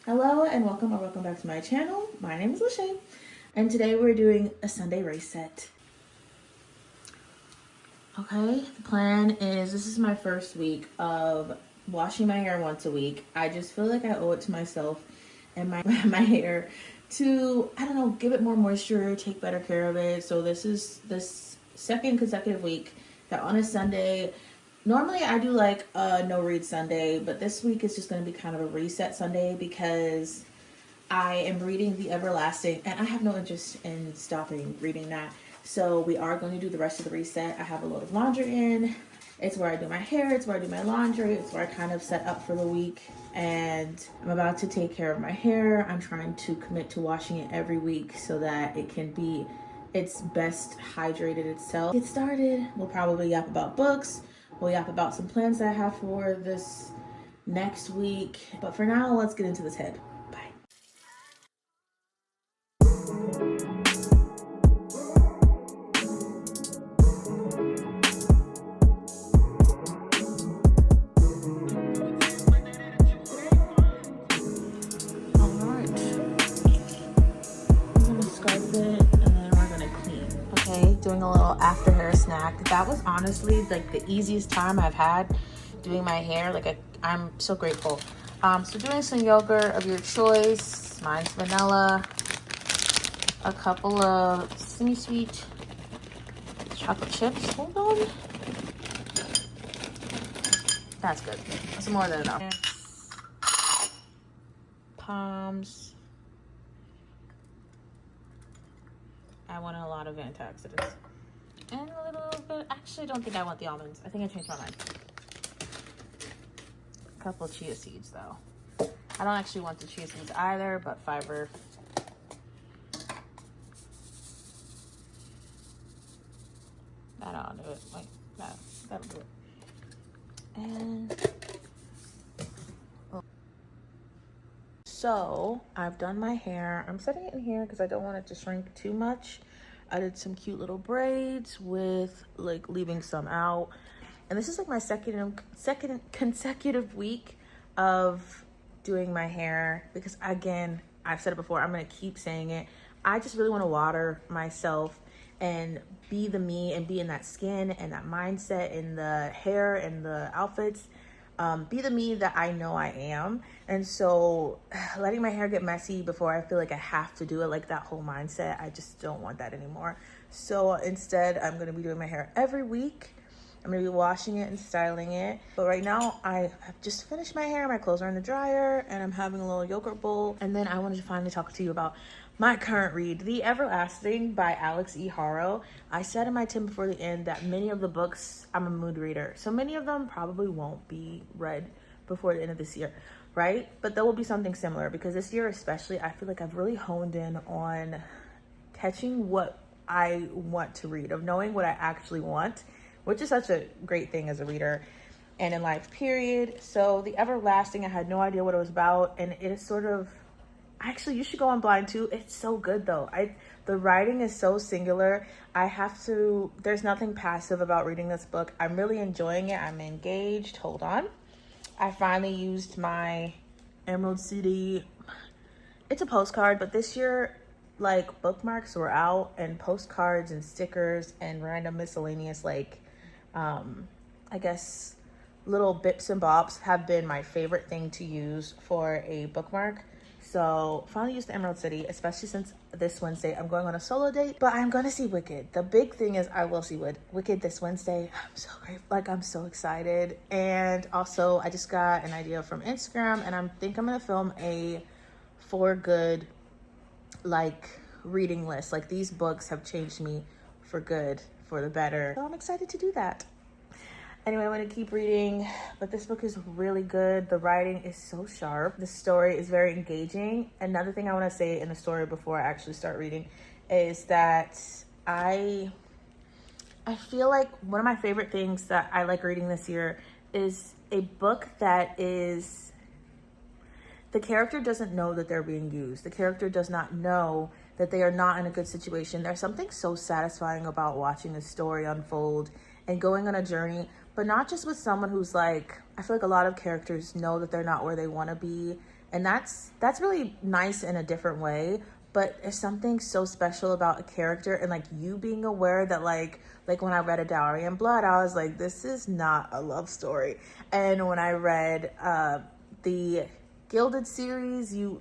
Hello and welcome or welcome back to my channel. My name is Lachey and today we're doing a Sunday race set. Okay, the plan is this is my first week of washing my hair once a week. I just feel like I owe it to myself and my hair to, I don't know, give it more moisture, take better care of it. So this is this second consecutive week that on a Sunday, normally I do like a no read Sunday, but this week is just going to be kind of a reset Sunday because I am reading The Everlasting and I have no interest in stopping reading that. So we are going to do the rest of the reset. I have a load of laundry in. It's where I do my hair, it's where I do my laundry, it's where I kind of set up for the week. And I'm about to take care of my hair. I'm trying to commit to washing it every week so that it can be its best hydrated itself. Get started. We'll probably yap about books. We'll yap about some plans that I have for this next week. But for now, let's get into this head. Bye. Doing a little after hair snack. That was honestly like the easiest time I've had doing my hair. I'm so grateful. So doing some yogurt of your choice. Mine's vanilla. A couple of semi-sweet chocolate chips. Hold on. That's good. That's more than enough. Palms. I want a lot of antioxidants. And a little bit, actually don't think I want the almonds. I think I changed my mind. A couple of chia seeds though. I don't actually want the chia seeds either, but fiber. That'll do it. Like that'll do it. And so I've done my hair. I'm setting it in here because I don't want it to shrink too much. I did some cute little braids with like leaving some out. And this is like my second consecutive week of doing my hair because again, I've said it before, I'm gonna keep saying it. I just really wanna water myself and be the me and be in that skin and that mindset and the hair and the outfits. Be the me that I know I am. And so letting my hair get messy before I feel like I have to do it, like that whole mindset, I just don't want that anymore. So instead, I'm gonna be doing my hair every week. I'm gonna be washing it and styling it. But right now, I have just finished my hair. My clothes are in the dryer and I'm having a little yogurt bowl. And then I wanted to finally talk to you about my current read, The Everlasting by Alex E. Harrow. I said in my tip before the end that many of the books, I'm a mood reader. So many of them probably won't be read before the end of this year, right? But there will be something similar because this year especially, I feel like I've really honed in on catching what I want to read, of knowing what I actually want, which is such a great thing as a reader and in life, period. So The Everlasting, I had no idea what it was about. And it is sort of, actually, you should go on blind too. It's so good though. The writing is so singular. There's nothing passive about reading this book. I'm really enjoying it. I'm engaged. Hold on. I finally used my Emerald City. It's a postcard, but this year, like, bookmarks were out and postcards and stickers and random miscellaneous, like, I guess, little bips and bops have been my favorite thing to use for a bookmark. So finally used the Emerald City, especially since this Wednesday I'm going on a solo date, but I'm going to see Wicked. The big thing is I will see Wicked this Wednesday. I'm so grateful. Like, I'm so excited. And also I just got an idea from Instagram and I think I'm going to film a for good, like, reading list. Like, these books have changed me for good, for the better. So I'm excited to do that. Anyway, I'm going to keep reading, but this book is really good. The writing is so sharp. The story is very engaging. Another thing I want to say in the story before I actually start reading is that I feel like one of my favorite things that I like reading this year is a book that is, the character doesn't know that they're being used. The character does not know that they are not in a good situation. There's something so satisfying about watching a story unfold and going on a journey, but not just with someone who's like, I feel like a lot of characters know that they're not where they want to be And that's really nice in a different way. But there's something so special about a character and like you being aware that like when I read A Dowry in Blood, I was like, this is not a love story. And when I read the Gilded series, you're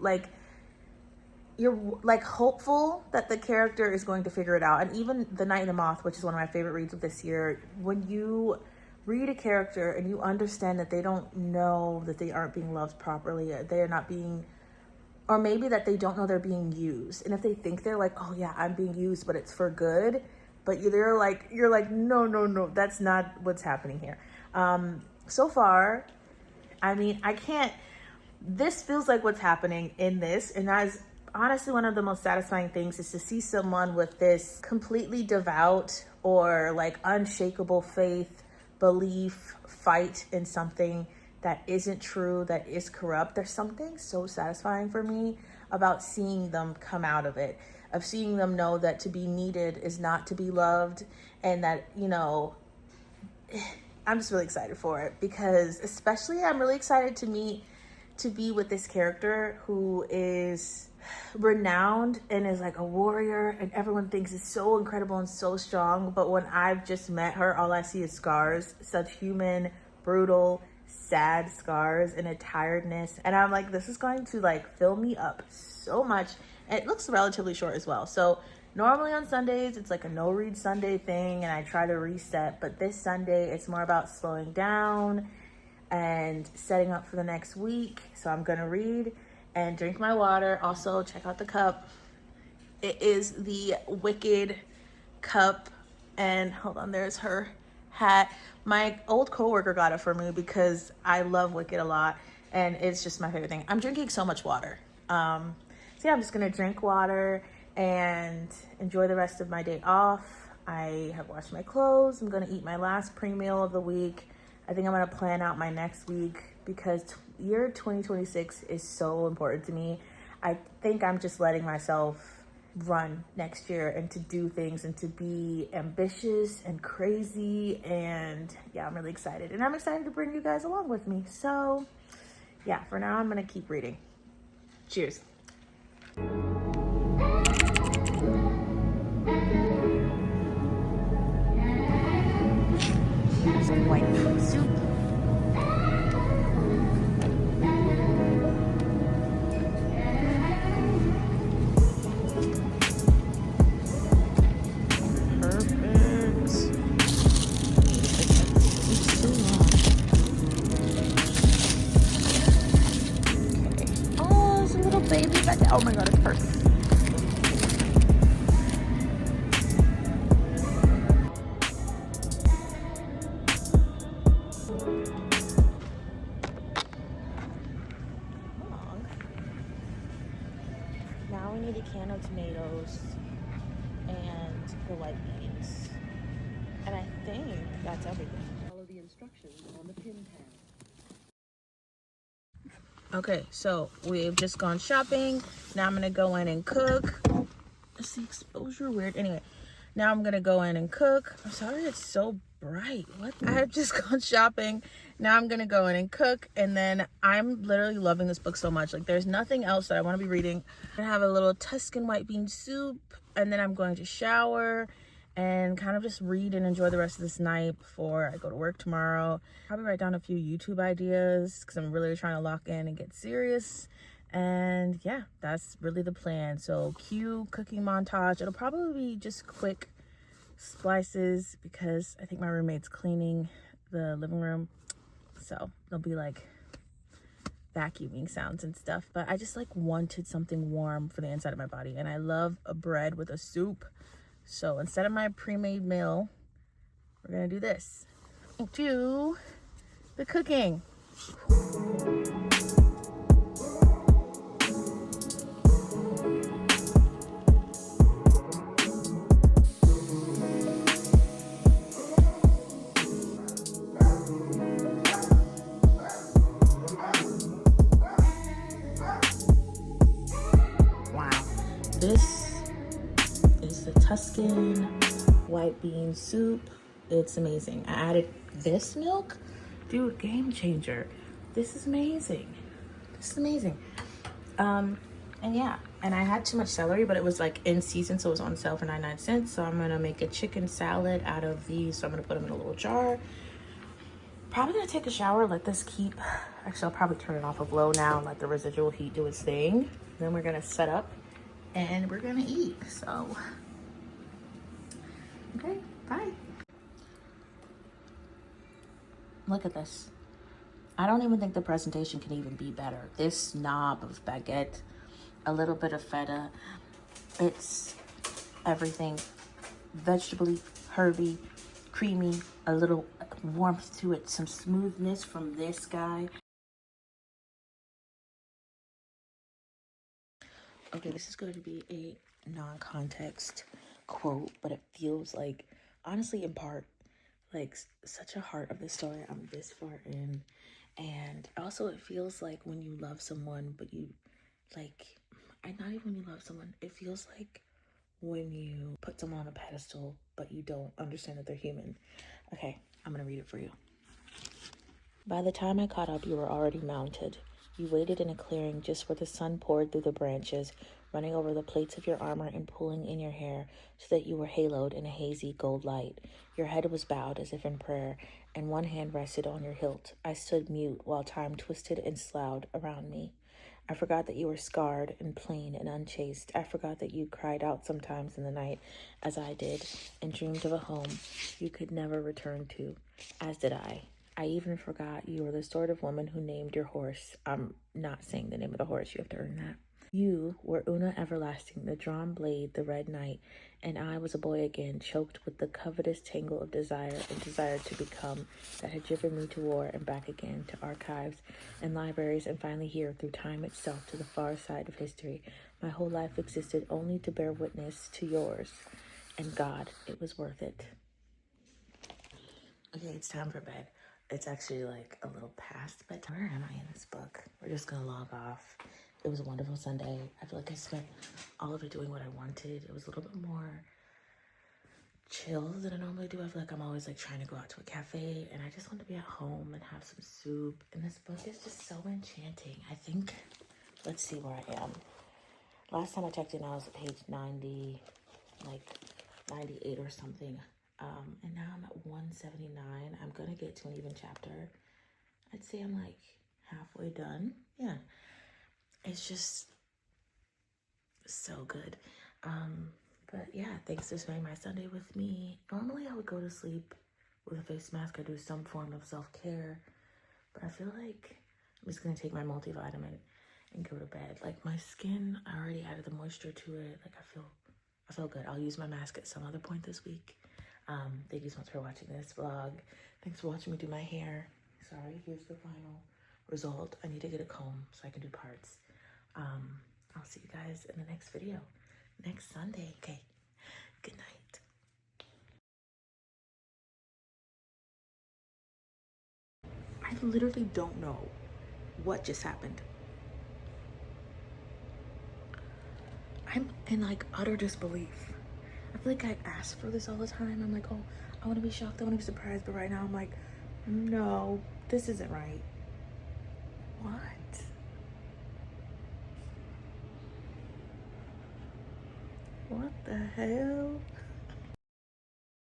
like hopeful that the character is going to figure it out. And even The Night and the Moth, which is one of my favorite reads of this year, when you read a character and you understand that they don't know that they aren't being loved properly, they are not being, or maybe that they don't know they're being used. And if they think they're like, oh yeah, I'm being used, but it's for good, but you're like, no, that's not what's happening here. So far, I mean, this feels like what's happening in this. And that is honestly one of the most satisfying things, is to see someone with this completely devout or like unshakable faith, belief, fight in something that isn't true, that is corrupt. There's something so satisfying for me about seeing them come out of it, of seeing them know that to be needed is not to be loved, and that, you know, I'm just really excited for it, because especially I'm really excited to be with this character who is renowned and is like a warrior and everyone thinks is so incredible and so strong. But when I've just met her, all I see is scars, such human, brutal, sad scars and a tiredness. And I'm like, this is going to like fill me up so much. And it looks relatively short as well. So normally on Sundays, it's like a no read Sunday thing and I try to reset. But this Sunday, it's more about slowing down and setting up for the next week. So I'm gonna read and drink my water. Also, check out the cup. It is the Wicked cup. And hold on, there's her hat. My old coworker got it for me because I love Wicked a lot and it's just my favorite thing. I'm drinking so much water. So yeah, I'm just gonna drink water and enjoy the rest of my day off. I have washed my clothes. I'm gonna eat my last pre-meal of the week. I think I'm gonna plan out my next week because year 2026 is so important to me. I think I'm just letting myself run next year and to do things and to be ambitious and crazy. And yeah, I'm really excited. And I'm excited to bring you guys along with me. So yeah, for now, I'm gonna keep reading. Cheers. Some white bean soup. Baby back there. Oh my god, it hurts. Now we need a can of tomatoes and the white beans. And I think that's everything. Follow the instructions on the pin pad. Okay, so we've just gone shopping. Now I'm gonna go in and cook. Is the exposure weird? Anyway, now I'm gonna go in and cook. I'm sorry it's so bright. What? I have just gone shopping. Now I'm gonna go in and cook, and then I'm literally loving this book so much. Like, there's nothing else that I want to be reading. I'm gonna have a little Tuscan white bean soup, and then I'm going to shower and kind of just read and enjoy the rest of this night before I go to work tomorrow. Probably write down a few YouTube ideas because I'm really trying to lock in and get serious. And yeah, that's really the plan. So cue cooking montage. It'll probably be just quick splices because I think my roommate's cleaning the living room. So there'll be like vacuuming sounds and stuff. But I just like wanted something warm for the inside of my body. And I love a bread with a soup. So instead of my pre-made meal, we're gonna do this. Do the cooking. Wow, this is the Tuscan white bean soup. It's amazing. I added this milk. Dude, game changer. This is amazing. This is amazing. And yeah, and I had too much celery, but it was like in season, so it was on sale for 99¢. So I'm gonna make a chicken salad out of these. So I'm gonna put them in a little jar. Probably gonna take a shower, let this keep. Actually, I'll probably turn it off of low now and let the residual heat do its thing. Then we're gonna set up and we're gonna eat. So, okay, bye. Look at this. I don't even think the presentation can even be better. This snob of baguette, a little bit of feta. It's everything vegetably, herby, creamy, a little warmth to it, some smoothness from this guy. Okay, this is going to be a non-context quote, but it feels like, honestly, in part, like such a heart of the story. I'm this far in. And also it feels like when you love someone, but you like, not even when you love someone, it feels like when you put someone on a pedestal, but you don't understand that they're human. Okay, I'm gonna read it for you. By the time I caught up, you were already mounted. You waited in a clearing just where the sun poured through the branches, running over the plates of your armor and pulling in your hair so that you were haloed in a hazy gold light. Your head was bowed as if in prayer, and one hand rested on your hilt. I stood mute while time twisted and sloughed around me. I forgot that you were scarred and plain and unchaste. I forgot that you cried out sometimes in the night, as I did, and dreamed of a home you could never return to, as did I. I even forgot you were the sort of woman who named your horse. I'm not saying the name of the horse, you have to earn that. You were Una Everlasting, the drawn blade, the red knight, and I was a boy again, choked with the covetous tangle of desire and desire to become that had driven me to war and back again to archives and libraries and finally here through time itself to the far side of history. My whole life existed only to bear witness to yours, and God, it was worth it. Okay, it's time for bed. It's actually like a little past bedtime. Where am I in this book? We're just gonna log off. It was a wonderful Sunday. I feel like I spent all of it doing what I wanted. It was a little bit more chill than I normally do. I feel like I'm always like trying to go out to a cafe, and I just want to be at home and have some soup. And this book is just so enchanting. I think, let's see where I am. Last time I checked in, I was at page 90, like 98 or something. And now I'm at 179. I'm gonna get to an even chapter. I'd say I'm like halfway done. Yeah, it's just so good. But yeah, thanks for spending my Sunday with me. Normally I would go to sleep with a face mask or do some form of self-care, but I feel like I'm just gonna take my multivitamin and go to bed. Like my skin, I already added the moisture to it. Like I feel good. I'll use my mask at some other point this week. Thank you so much for watching this vlog. Thanks for watching me do my hair. Sorry, here's the final result. I need to get a comb so I can do parts. I'll see you guys in the next video next Sunday. Okay, good night. I literally don't know what just happened. I'm in like utter disbelief. I feel like I ask for this all the time. I'm like, oh, I want to be shocked, I want to be surprised, but right now I'm like, no, this isn't right. What? What the hell?